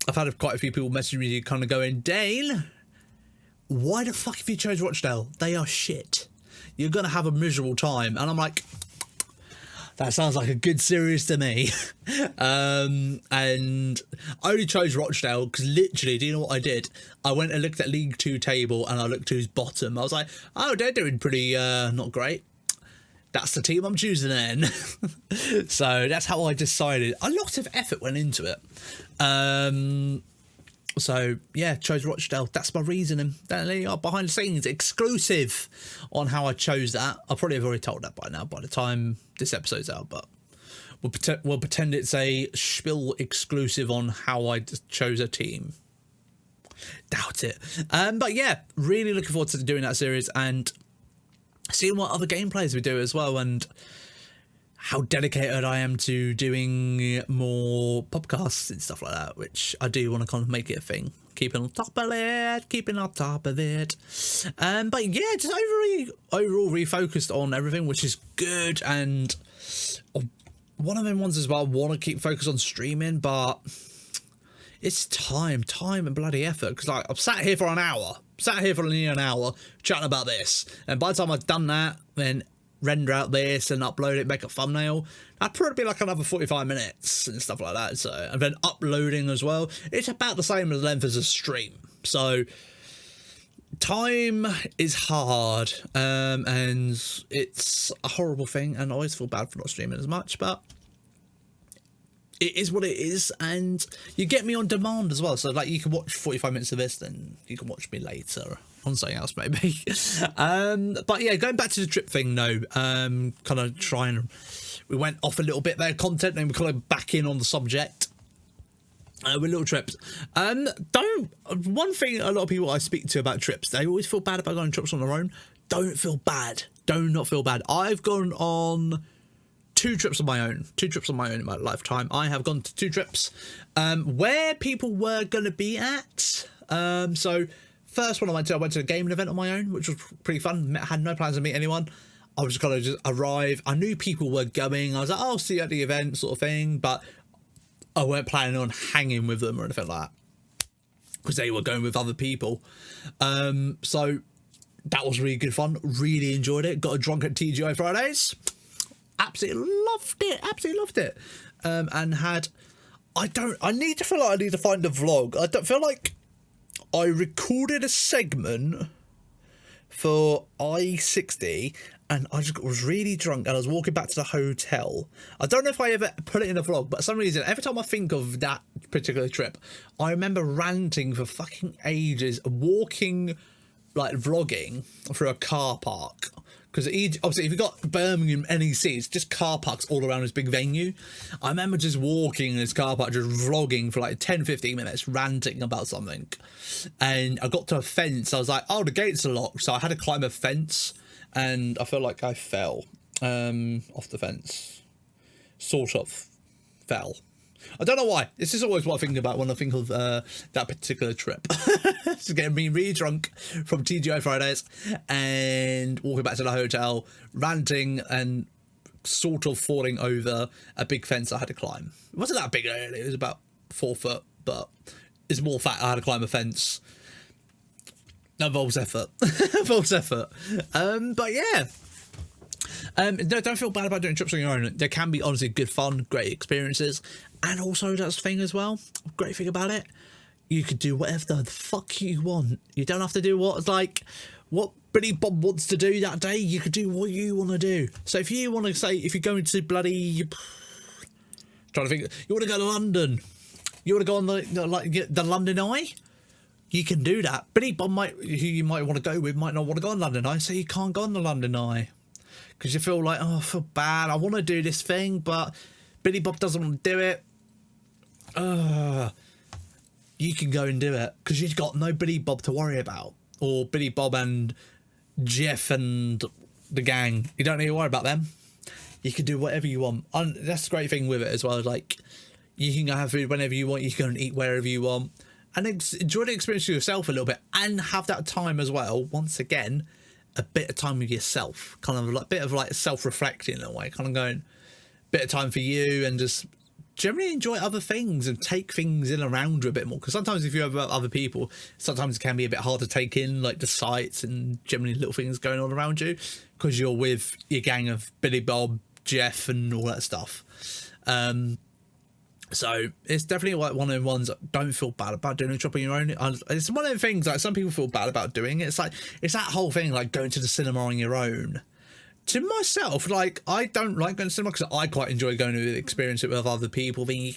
I've had quite a few people message me kind of going, Dane, why the fuck have you chose Rochdale? They are shit. You're going to have a miserable time. And I'm like, that sounds like a good series to me. And I only chose Rochdale because literally, do you know what I did? I went and looked at League 2 table and I looked who's bottom. I was like, oh, they're doing pretty not great. That's the team I'm choosing then. So that's how I decided. A lot of effort went into it. So yeah, chose Rochdale. That's my reasoning. Behind the scenes, exclusive on how I chose that. I probably have already told that by now, by the time this episode's out, but we'll pretend it's a Spiel exclusive on how I chose a team. Doubt it. But yeah, really looking forward to doing that series and seeing what other gameplays we do as well, and how dedicated I am to doing more podcasts and stuff like that, which I do want to kind of make it a thing. Keeping on top of it. But yeah, just overall refocused on everything, which is good. And one of them ones as well, I want to keep focused on streaming, but it's time and bloody effort. Because like, I've sat here for nearly an hour chatting about this. And by the time I've done that, then render out this and upload it, make a thumbnail, that'd probably be like another 45 minutes and stuff like that. So, and then uploading as well, it's about the same as length as a stream. So Time is hard, and it's a horrible thing, and I always feel bad for not streaming as much, but it is what it is, and you get me on demand as well. So like, you can watch 45 minutes of this, then you can watch me later on something else maybe. But yeah, going back to the trip thing, no, kind of trying. We went off a little bit there, content, and we're kind of back in on the subject. With little trips. One thing a lot of people I speak to about trips, they always feel bad about going on trips on their own. Don't feel bad. Do not feel bad. I've gone on 2 trips on my own. 2 trips on my own in my lifetime. I have gone to 2 trips where people were going to be at. So first one I went to a gaming event on my own, which was pretty fun. I had no plans to meet anyone. I was just kind of just arrive. I knew people were going. I was like, oh, I'll see you at the event sort of thing. But I weren't planning on hanging with them or anything like that, because they were going with other people. So that was really good fun. Really enjoyed it. Got drunk at TGI Fridays. Absolutely loved it. Absolutely loved it. And had, I need to find a vlog. I don't feel like I recorded a segment for I-60, and I just was really drunk, and I was walking back to the hotel. I don't know if I ever put it in a vlog, but for some reason, every time I think of that particular trip, I remember ranting for fucking ages, walking, like vlogging through a car park. Because obviously, if you've got Birmingham NEC, it's just car parks all around this big venue. I remember just walking in this car park, just vlogging for like 10, 15 minutes, ranting about something. And I got to a fence. I was like, oh, the gates are locked. So I had to climb a fence. And I feel like I fell off the fence. Sort of fell. I don't know why. This is always what I think about when I think of that particular trip. Just getting me really drunk from TGI Fridays and walking back to the hotel, ranting and sort of falling over a big fence I had to climb. It wasn't that big really. It was about 4 foot, but it's more fact I had to climb a fence. Involves effort. Involves effort. But yeah. Don't feel bad about doing trips on your own. There can be honestly good fun, great experiences, and also that's the thing as well. Great thing about it, you could do whatever the fuck you want. You don't have to do what Billy Bob wants to do that day. You could do what you want to do. So if you want to say, if you're going to bloody, trying to think, you want to go to London, you want to go on the London Eye. You can do that. Billy Bob who you might want to go with might not want to go on London Eye, so you can't go on the London Eye. Because you feel like, oh, I feel bad. I want to do this thing, but Billy Bob doesn't want to do it. You can go and do it. Because you've got no Billy Bob to worry about. Or Billy Bob and Jeff and the gang. You don't need to worry about them. You can do whatever you want. And that's the great thing with it as well. Like, you can go have food whenever you want. You can go and eat wherever you want. And enjoy the experience for yourself a little bit. And have that time as well, once again, a bit of time with yourself, kind of like a bit of like self-reflecting in a way, kind of going a bit of time for you and just generally enjoy other things and take things in around you a bit more. Because sometimes if you have other people, sometimes it can be a bit hard to take in, like the sights and generally little things going on around you, because you're with your gang of Billy Bob, Jeff and all that stuff. So it's definitely like one of the ones that don't feel bad about doing a trip on your own. It's one of the things like some people feel bad about doing. It's like, it's that whole thing like going to the cinema on your own. To myself, like, I don't like going to cinema because I quite enjoy going to experience it with other people. Then you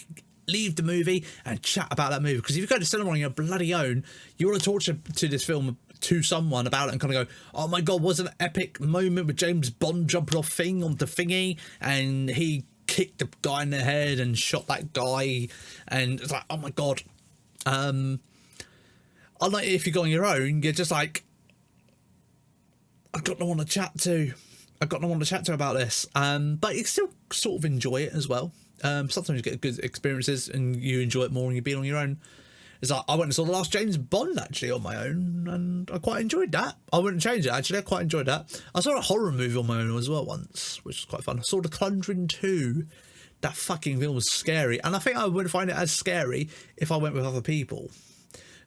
leave the movie and chat about that movie. Because if you go to cinema on your bloody own, you want to talk to this film to someone about it and kind of go, oh my god, was an epic moment with James Bond jumping off thing on the thingy and he kicked the guy in the head and shot that guy, and it's like, oh my god. Unlike if you go on your own, you're just like, I've got no one to chat to. I've got no one to chat to about this. But you still sort of enjoy it as well. Sometimes you get good experiences and you enjoy it more when you've been on your own. It's like, I went and saw the last James Bond actually on my own, and I quite enjoyed that. I wouldn't change it actually. I quite enjoyed that. I saw a horror movie on my own as well once, which was quite fun. I saw The Conjuring 2. That fucking film was scary, and I think I wouldn't find it as scary if I went with other people.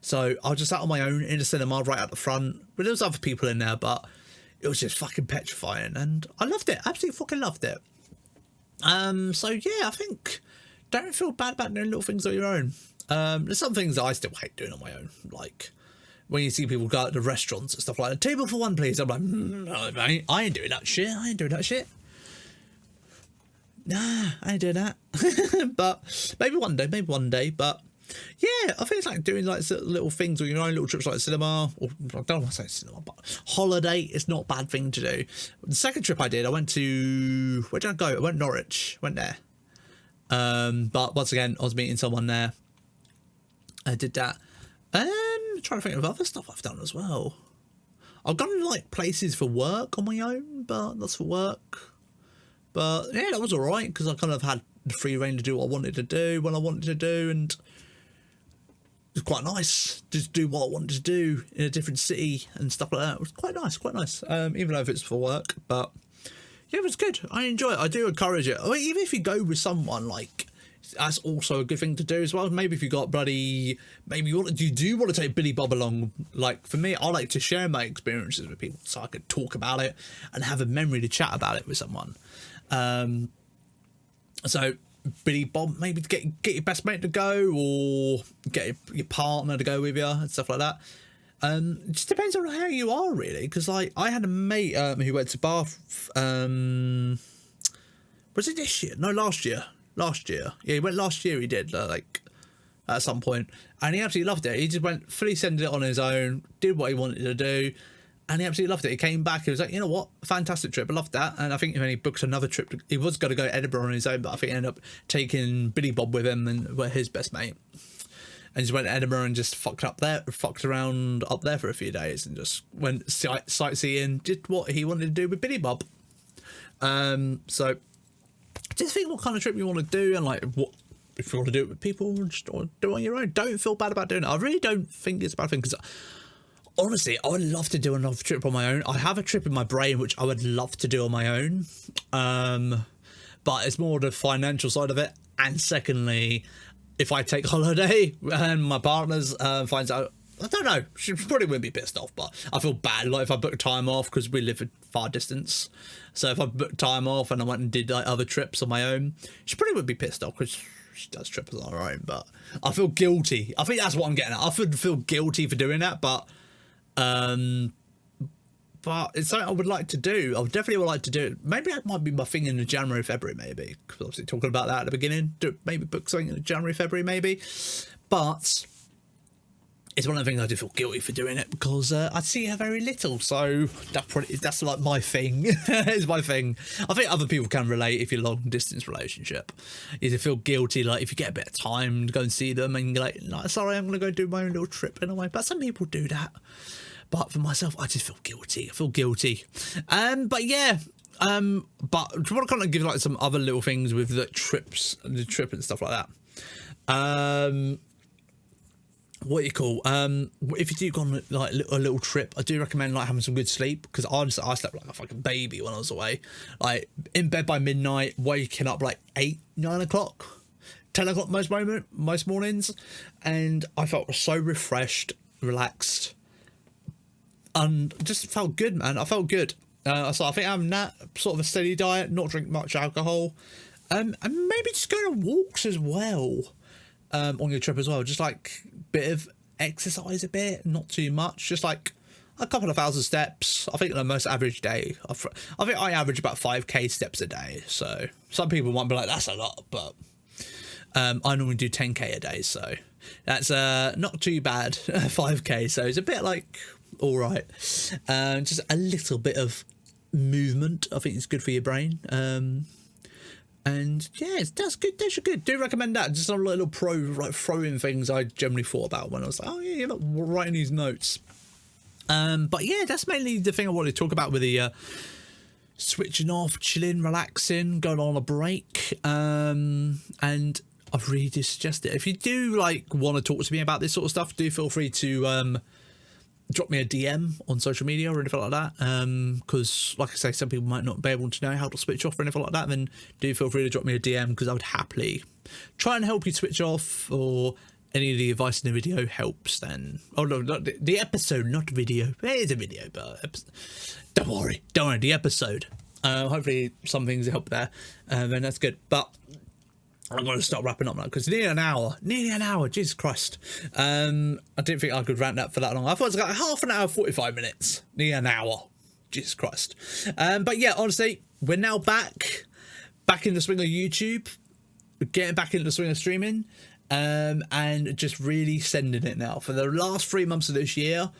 So I was just sat on my own in the cinema right at the front, but there was other people in there, but it was just fucking petrifying, and I loved it. Absolutely fucking loved it. So yeah, I think don't feel bad about doing little things on your own. There's some things that I still hate doing on my own, like when you see people go out to restaurants and stuff like that, table for one, please. I'm like, no, I ain't doing that shit. I ain't doing that shit. Nah, I ain't doing that. But maybe one day. But yeah, I think it's like doing like little things or your own little trips, like cinema, or I don't want to say cinema, but holiday is not a bad thing to do. The second trip I did, I went to, where did I go? I went Norwich, went there. But once again, I was meeting someone there. I did that. Trying to think of other stuff I've done as well. I've gone like places for work on my own, but that's for work. But yeah, that was alright because I kind of had the free reign to do what I wanted to do when I wanted to do, and it was quite nice to do what I wanted to do in a different city and stuff like that. It was quite nice. Even though if it's for work, but yeah, it was good. I enjoy it. I do encourage it. I mean, even if you go with someone, like, that's also a good thing to do as well. Maybe if you got maybe you do want to take Billy Bob along. Like for me, I like to share my experiences with people so I could talk about it and have a memory to chat about it with someone. So Billy Bob, maybe get your best mate to go, or get your partner to go with you and stuff like that. It just depends on how you are, really, because like I had a mate who went to Bath. Was it this year? No, last year. Yeah, he went last year. He did like at some point, and he absolutely loved it. He just went fully sent it on his own, did what he wanted to do, and he absolutely loved it. He came back. He was like, you know what, fantastic trip. I loved that. And I think when he booked another trip, he was going to go to Edinburgh on his own, but I think he ended up taking Billy Bob with him and were his best mate. And just went to Edinburgh and just fucked around up there for a few days and just went sightseeing, did what he wanted to do with Billy Bob. So just think what kind of trip you want to do, and like what if you want to do it with people, just do it on your own. Don't feel bad about doing it. I really don't think it's a bad thing, because honestly, I would love to do another trip on my own. I have a trip in my brain which I would love to do on my own, but it's more the financial side of it. And secondly, if I take holiday and my partner's finds out, I don't know, she probably wouldn't be pissed off, but I feel bad like if I book time off, because we live a far distance. So if I booked time off and I went and did like other trips on my own, she probably would be pissed off, because she does trips on her own. But I feel guilty. I think that's what I'm getting at. I feel guilty for doing that, but it's something I would like to do. I definitely would like to do it. Maybe that might be my thing in the January, February, maybe. Because obviously talking about that at the beginning, maybe book something in January, February, maybe. But it's one of the things I do feel guilty for doing it, because I see her very little. So that's like my thing. It's my thing. I think other people can relate if you're long distance relationship. You feel guilty, like if you get a bit of time to go and see them and you're like, no, sorry, I'm going to go do my own little trip in a way. But some people do that. But for myself, I just feel guilty. But yeah. But do you want to kind of give like some other little things with the trip and stuff like that? What do you call? If you do go on like a little trip, I do recommend like having some good sleep, because I slept like a fucking baby when I was away. Like in bed by midnight, waking up like 8, 9 o'clock, 10 o'clock most mornings, and I felt so refreshed, relaxed, and just felt good, man. I felt good. So I think having that sort of a steady diet, not drink much alcohol, and maybe just go on walks as well. On your trip as well, just like bit of exercise, a bit, not too much, just like a couple of thousand steps. I think the most average day, I think I average about 5k steps a day. So some people might be like, that's a lot, but I normally do 10k a day, so that's not too bad. 5k, so it's a bit like all right. Just a little bit of movement, I think it's good for your brain. And yeah, that's good. That's good. Do recommend that. Just a little throw-in things I generally thought about when I was like, oh yeah, you're not writing these notes. But yeah, that's mainly the thing I wanted to talk about with the switching off, chilling, relaxing, going on a break. And I really do suggest it. If you do like want to talk to me about this sort of stuff, do feel free to drop me a DM on social media or anything like that, because like I say, some people might not be able to know how to switch off or anything like that. Then do feel free to drop me a DM, because I would happily try and help you switch off, or any of the advice in the video helps. Then not the episode, not the video. It is a video, but don't worry, the episode. Hopefully some things help there, and that's good. But I'm going to start wrapping up now because nearly an hour, Jesus Christ. I didn't think I could rant that for that long. I thought it was like half an hour, 45 minutes, nearly an hour, Jesus Christ. But yeah, honestly, we're now back in the swing of YouTube. We're getting back into the swing of streaming, and just really sending it now. For the last 3 months of this year,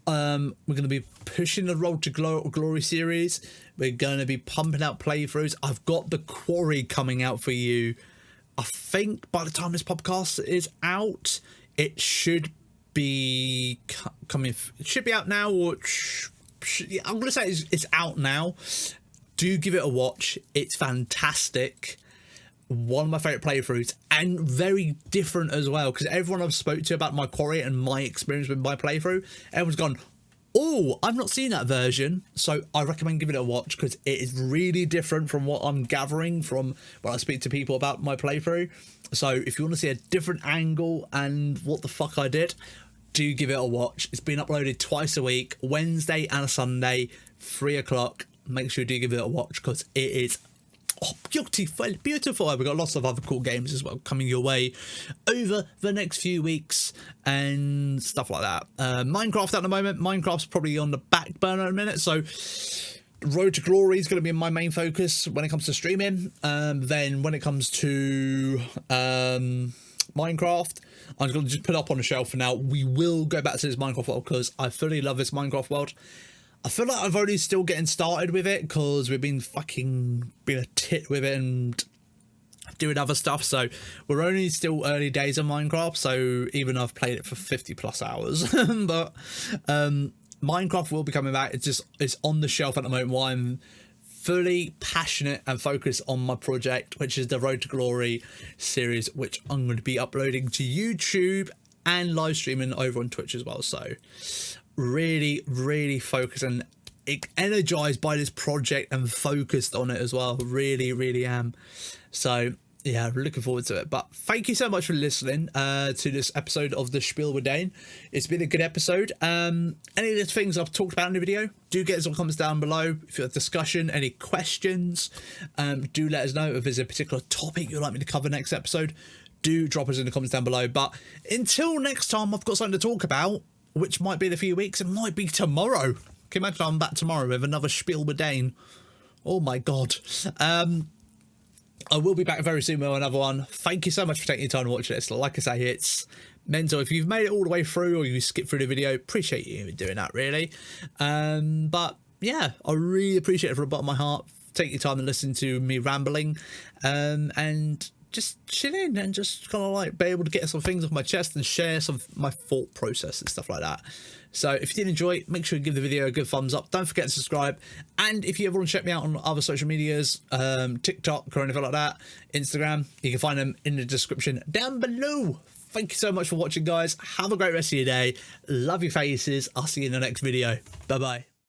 we're going to be pushing the Road to Glory series. We're going to be pumping out playthroughs. I've got the Quarry coming out for you. I think by the time this podcast is out, it should be coming. It should be out now, or I'm going to say it's out now. Do give it a watch. It's fantastic. One of my favourite playthroughs, and very different as well, because everyone I've spoke to about my Quarry and my experience with my playthrough, everyone's gone, oh, I've not seen that version, so I recommend giving it a watch, because it is really different from what I'm gathering from when I speak to people about my playthrough. So if you want to see a different angle and what the fuck I did, do give it a watch. It's been uploaded twice a week, Wednesday and a Sunday, 3 o'clock. Make sure you do give it a watch, because it is beautiful. We've got lots of other cool games as well coming your way over the next few weeks and stuff like that. Minecraft at the moment. Minecraft's probably on the back burner in a minute, so Road to Glory is going to be my main focus when it comes to streaming. Then when it comes to Minecraft, I'm going to just put it up on the shelf for now. We will go back to this Minecraft world because I fully love this Minecraft world. I feel like I've only still getting started with it because we've been fucking being a tit with it and doing other stuff. So we're only still early days of Minecraft. So even though I've played it for 50 plus hours, but Minecraft will be coming back. It's on the shelf at the moment while I'm fully passionate and focused on my project, which is the Road to Glory series, which I'm going to be uploading to YouTube and live streaming over on Twitch as well. So really focused and energized by this project and focused on it as well. Really am. So yeah, looking forward to it. But thank you so much for listening to this episode of the Spiel with Dane. It's been a good episode. Any of the things I've talked about in the video, do get some comments down below. If you have a discussion, any questions, do let us know. If there's a particular topic you'd like me to cover next episode, do drop us in the comments down below. But until next time, I've got something to talk about, which might be in a few weeks. It might be tomorrow. Can you imagine I'm back tomorrow with another Spiel with Dane? Oh my god. I will be back very soon with another one. Thank you so much for taking your time to watch this. Like I say, it's mental. If you've made it all the way through or you skip through the video, appreciate you doing that, really. But yeah, I really appreciate it from the bottom of my heart. Take your time and listen to me rambling, and just chill in and just kind of like be able to get some things off my chest and share some of my thought process and stuff like that. So if you did enjoy it, make sure you give the video a good thumbs up. Don't forget to subscribe. And if you ever want to check me out on other social medias, TikTok or anything like that, Instagram, you can find them in the description down below. Thank you so much for watching, guys. Have a great rest of your day. Love your faces. I'll see you in the next video. Bye bye.